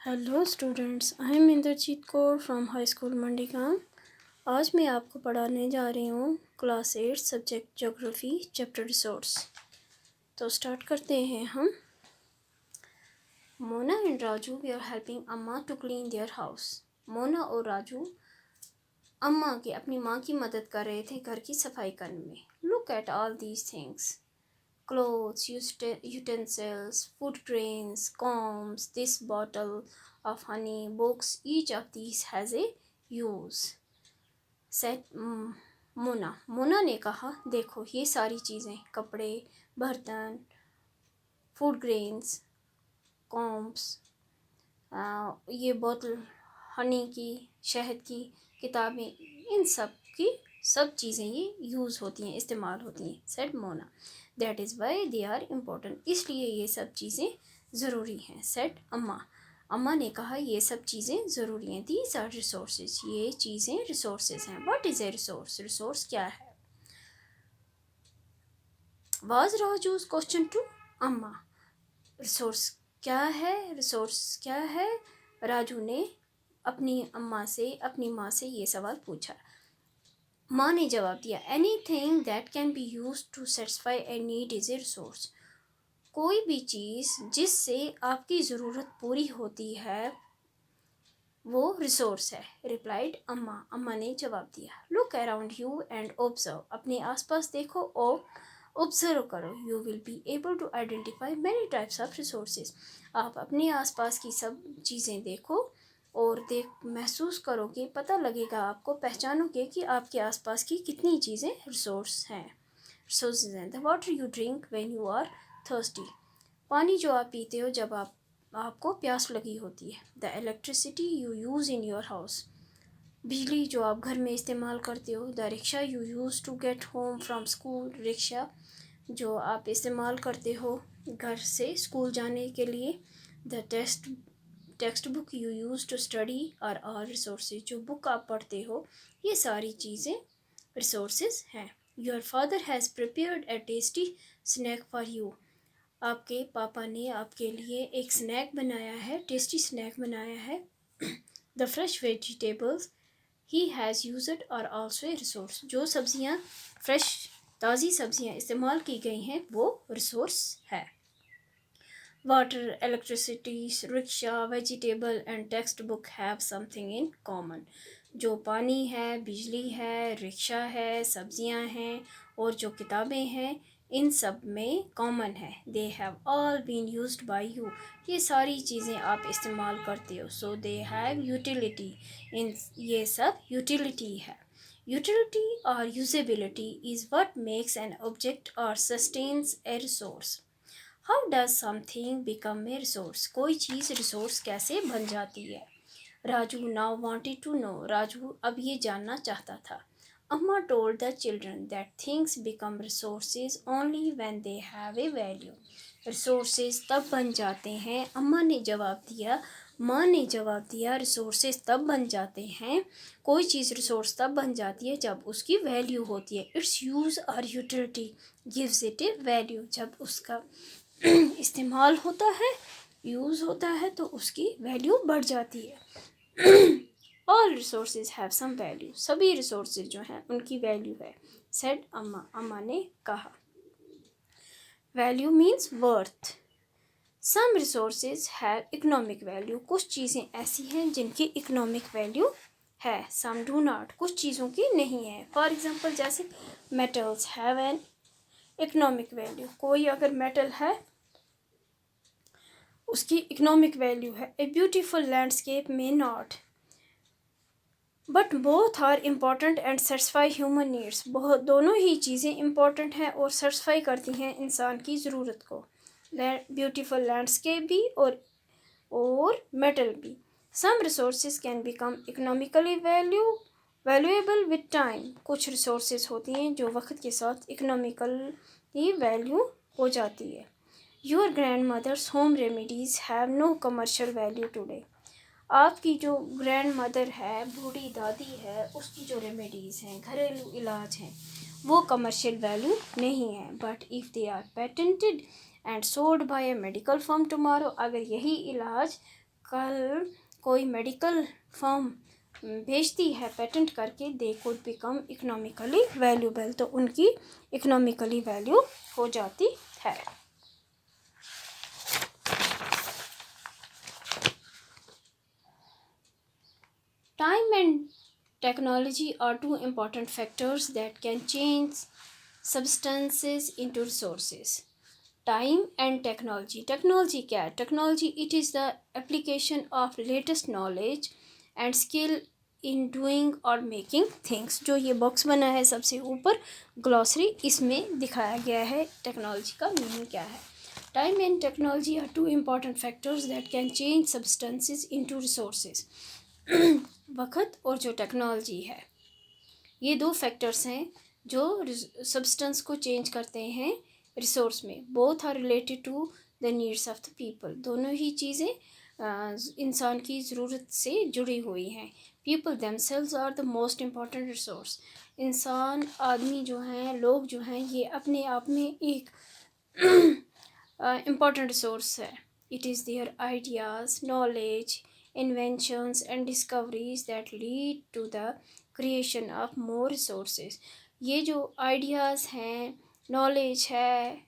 Hello students, I am Inderjeet Kaur from high school Mandigaon. आज मैं आपको पढ़ाने जा रही हूँ class 8 subject geography chapter resource. तो स्टार्ट करते हैं हम। Mona and Raju we are helping Amma to clean their house. Mona और राजू अम्मा की अपनी माँ की मदद कर रहे थे घर की सफाई करने में। Look at all these things: clothes, utensils, food grains, combs, this bottle of honey, books, each of these has a use. Said Mona. Mona ने कहा, देखो ये सारी चीज़ें, कपड़े, बर्तन, फूड ग्रेन्स, कॉम्ब्स, ये बोतल हनी की, शहद की, किताबें, इन सब की सब चीज़ें ये यूज़ होती हैं, इस्तेमाल होती हैं। Said Mona, that is why they are important, इसलिए ये सब चीज़ें ज़रूरी हैं। सेड अम्मा, अम्मा ने कहा ये सब चीज़ें ज़रूरी हैं। दीज आर रिसोर्सेज, ये चीज़ें रिसोर्सेज हैं। What is a resource, resource क्या है? वाज राजूज क्वेश्चन टू अम्मा, रिसोर्स क्या है, रिसोर्स क्या है? राजू ने अपनी अम्मा से, अपनी माँ से ये सवाल पूछा। माँ ने जवाब दिया, anything that can be use to satisfy a need is a resource. कोई भी चीज़ जिससे आपकी ज़रूरत पूरी होती है वो रिसोर्स है। रिप्लाइड अम्मा, अम्मा ने जवाब दिया। Look around you and observe, अपने आसपास देखो और ऑब्जर्व करो। You will be able to identify many types of resources. आप अपने आसपास की सब चीज़ें देखो और महसूस करोगे, पता लगेगा आपको, पहचानोगे कि आपके आसपास की कितनी चीज़ें रिसोर्सेज हैं। The water you drink when you are thirsty, पानी जो आप पीते हो जब आपको प्यास लगी होती है। The electricity you use in your house, बिजली जो आप घर में इस्तेमाल करते हो। The rickshaw you use to get home from school, rickshaw जो आप इस्तेमाल करते हो घर से स्कूल जाने के लिए। The textbook you use to study और रिसोर्सेज, जो बुक आप पढ़ते हो, ये सारी चीज़ें रिसोर्सेज हैं। Your father has prepared a tasty snack for you, आपके पापा ने आपके लिए एक स्नैक बनाया है, टेस्टी स्नैक बनाया है। The fresh vegetables he has used are also a resource, जो सब्जियां फ्रेश ताज़ी सब्जियां इस्तेमाल की गई हैं वो रिसोर्स है। Water, electricity, rickshaw, vegetable and text book have something in common, जो पानी है, बिजली है, रिक्शा है, सब्जियां हैं और जो किताबें हैं, इन सब में कॉमन है। They have all been used by you, ये सारी चीज़ें आप इस्तेमाल करते हो। सो दे हैव यूटिलिटी, इन ये सब यूटिलिटी है। यूटिलिटी और usability is what makes an object और sustains a resource. How does something become a resource, कोई चीज़ रिसोर्स कैसे बन जाती है? Raju now wanted to know, Raju अब ये जानना चाहता था। Amma told the children that things become resources only when they have a value, resources तब बन जाते हैं, अम्मा ने जवाब दिया, माँ ने जवाब दिया, रिसोर्सेज तब बन जाते हैं, कोई चीज़ रिसोर्स तब बन जाती है जब उसकी वैल्यू होती है। इट्स यूज़ और utility gives it A value, जब उसका इस्तेमाल होता है, यूज़ होता है, तो उसकी वैल्यू बढ़ जाती है। All resources have some value, सभी रिसोर्सेज जो हैं उनकी वैल्यू है। सेड अम्मा, अम्मा ने कहा। Value means worth. Some resources have economic value, कुछ चीज़ें ऐसी हैं जिनकी इकोनॉमिक वैल्यू है। सम डू नॉट, कुछ चीज़ों की नहीं है। फॉर एग्जाम्पल जैसे metals have an economic value, कोई अगर मेटल है उसकी इकोनॉमिक वैल्यू है। A beautiful landscape may not, but both are important and satisfy human needs, बहुत दोनों ही चीज़ें इम्पॉर्टेंट हैं और सेटिस्फाई करती हैं इंसान की ज़रूरत को। ब्यूटीफुल लैंडस्केप भी और मेटल भी। Some resources can become economically valuable with time, कुछ रिसोर्सेज होती हैं जो वक्त के साथ इकोनॉमिकली वैल्यू हो जाती है। Your grandmother's home remedies have no commercial value today, आपकी जो ग्रैंड मदर है, बूढ़ी दादी है, उसकी जो रेमेडीज़ हैं, घरेलू इलाज हैं, वो कमर्शियल वैल्यू नहीं है। But if they are patented and sold by a medical firm tomorrow, अगर यही इलाज कल कोई मेडिकल फर्म बेचती है पेटेंट करके, they could become economically valuable, तो उनकी इकोनॉमिकली वैल्यू हो जाती है। Time and technology are two important factors that can change substances into resources. Time and technology, technology क्या है? Technology it is the application of latest knowledge and skill in doing और making things. जो ये box बना है सबसे ऊपर glossary, इसमें दिखाया गया है टेक्नोलॉजी का मीनिंग क्या है। Time and technology are two important factors that can change substances into resources. वक्त और जो टेक्नोलॉजी है, ये दो फैक्टर्स हैं जो सब्सटेंस को चेंज करते हैं रिसोर्स में। Both are related to the needs of the people. दोनों ही चीज़ें इंसान की ज़रूरत से जुड़ी हुई हैं। People themselves are the most important resource. इंसान, आदमी जो हैं, लोग जो हैं, ये अपने आप में एक इम्पॉर्टेंट रिसोर्स है। It is there ideas, knowledge, inventions and discoveries that lead to the creation of more resources। ये जो आइडियाज़ हैं, नॉलेज है,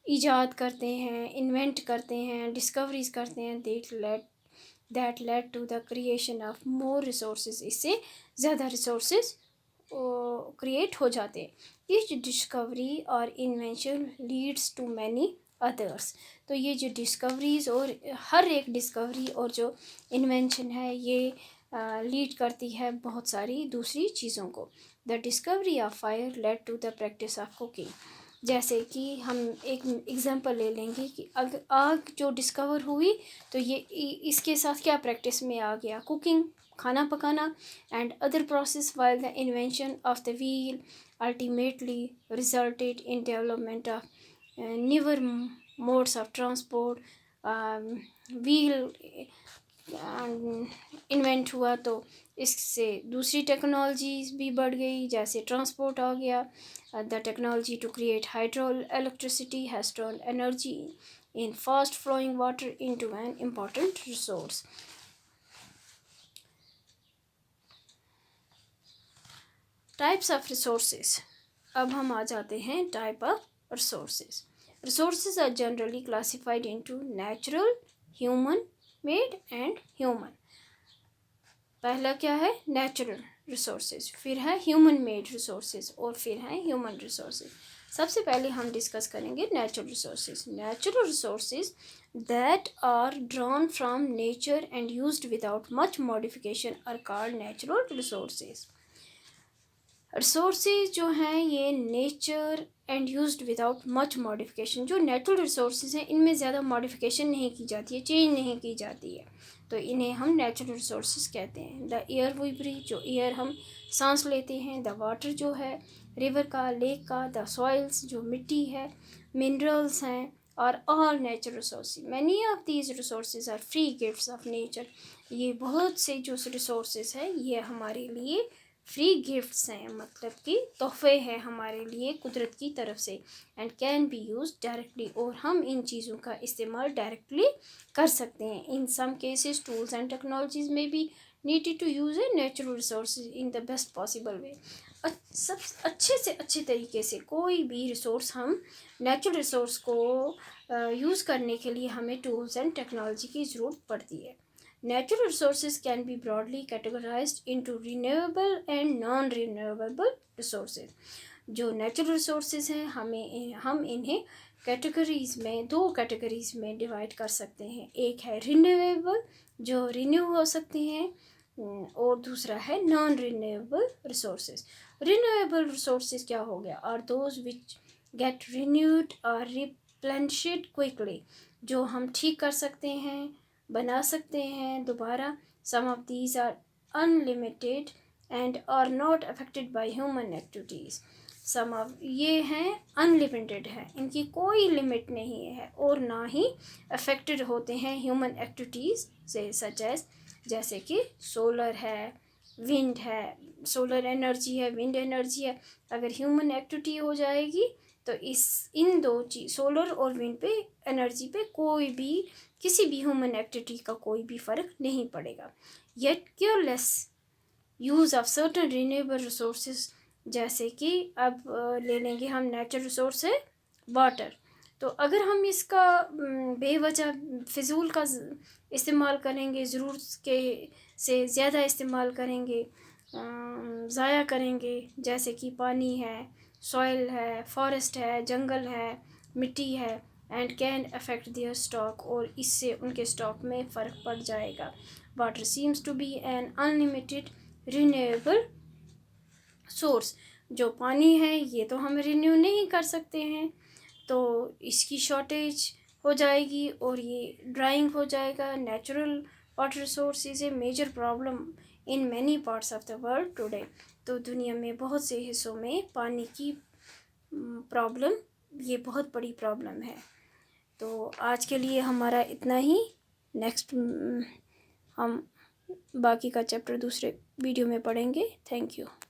ईजाद करते हैं, इन्वेंट करते हैं, डिस्कवरीज करते हैं, that led to the creation of more resources. इससे ज़्यादा रिसोर्सेज क्रिएट हो जाते हैं। ईच डिस्कवरी और invention leads to many others. तो ये जो डिस्कवरीज़ और हर एक डिस्कवरी और जो इन्वेंशन है, ये लीड करती है बहुत सारी दूसरी चीज़ों को। The discovery of fire led to the practice of cooking. जैसे कि हम एक एग्जांपल ले लेंगे कि आग जो डिस्कवर हुई, तो ये इसके साथ क्या प्रैक्टिस में आ गया? कुकिंग, खाना पकाना। And other process while the invention of the wheel ultimately resulted in development of newer modes of transport। Wheel invent हुआ तो इससे दूसरी टेक्नोलॉजीज भी बढ़ गई, जैसे ट्रांसपोर्ट आ गया। The technology to create hydro electricity has turn energy in fast flowing water into an important resource. Types of resources. अब हम आ जाते हैं type of resources। Resources are generally classified into natural, human made and human। पहला क्या है? natural resources, फिर है human made resources और फिर है human resources। सबसे पहले हम डिस्कस करेंगे natural resources। Natural resources that are drawn from nature and used without much modification are called natural resources। Resources जो हैं ये nature and used without much modification. जो नेचुरल रिसोर्सेज हैं, इनमें ज़्यादा मॉडिफिकेशन नहीं की जाती है, चेंज नहीं की जाती है, तो इन्हें हम नेचुरल रिसोर्सेज कहते हैं। द एयर वी ब्रीथ, जो एयर हम सांस लेते हैं। द वाटर जो है रिवर का, लेक का। द सॉइल्स, जो मिट्टी है। मिनरल्स हैं। और all natural resources. Many of these resources are free gifts of nature. ये बहुत से जो रिसोर्सेज हैं, ये हमारे लिए फ्री गिफ्ट्स हैं, मतलब कि तोहफे हैं हमारे लिए कुदरत की तरफ से। And can be use directly, और हम इन चीज़ों का इस्तेमाल डायरेक्टली कर सकते हैं। In some cases tools and technologies may be needed to use a natural resources in the best possible way. सब अच्छे से अच्छे तरीके से कोई भी रिसोर्स, हम नेचुरल रिसोर्स को यूज़ करने के लिए हमें टूल्स एंड टेक्नोलॉजी की ज़रूरत पड़ती है। Natural resources can be broadly categorized into renewable and non-renewable resources। जो नेचुरल रिसोर्सेज हैं, हम इन्हें कैटेगरीज़ में, दो कैटेगरीज़ में डिवाइड कर सकते हैं। एक है रिन्यूएबल, जो रिन्यू हो सकते हैं, और दूसरा है non renewable resources. Renewable resources क्या हो गया? Are those which get renewed और रिप्लेनिश्ड क्विकली, जो हम ठीक कर सकते हैं, बना सकते हैं दोबारा। Some of these are unlimited and are not affected by human activities. Some of ये हैं अनलिमिटेड है, इनकी कोई लिमिट नहीं है और ना ही अफेक्टेड होते हैं ह्यूमन एक्टिविटीज़ से, सच एज जैसे कि सोलर है, विंड है। सोलर एनर्जी है, विंड एनर्जी है। अगर ह्यूमन एक्टिविटी हो जाएगी तो इन दो चीज़, सोलर और विंड पे एनर्जी पे कोई भी किसी भी ह्यूमन एक्टिविटी का कोई भी फ़र्क नहीं पड़ेगा। Yet careless use of certain renewable resources, जैसे कि अब ले लेंगे हम नेचुरल रिसोर्स है वाटर, तो अगर हम इसका बेवजह फिजूल का इस्तेमाल करेंगे, ज़रूरत के से ज़्यादा इस्तेमाल करेंगे, ज़ाया करेंगे, जैसे कि पानी है, सॉइल है, फॉरेस्ट है, जंगल है, मिट्टी है, and can affect their stock, और इससे उनके स्टॉक में फ़र्क पड़ जाएगा। Water seems to be an unlimited renewable source, जो पानी है ये तो हम रिन्यू नहीं कर सकते हैं, तो इसकी शॉर्टेज हो जाएगी और ये ड्राइंग हो जाएगा। Natural water resource is a major problem in many parts of the world today, तो दुनिया में बहुत से हिस्सों में पानी की प्रॉब्लम, ये बहुत बड़ी प्रॉब्लम है। तो आज के लिए हमारा इतना ही। नेक्स्ट हम बाकी का चैप्टर दूसरे वीडियो में पढ़ेंगे। Thank you.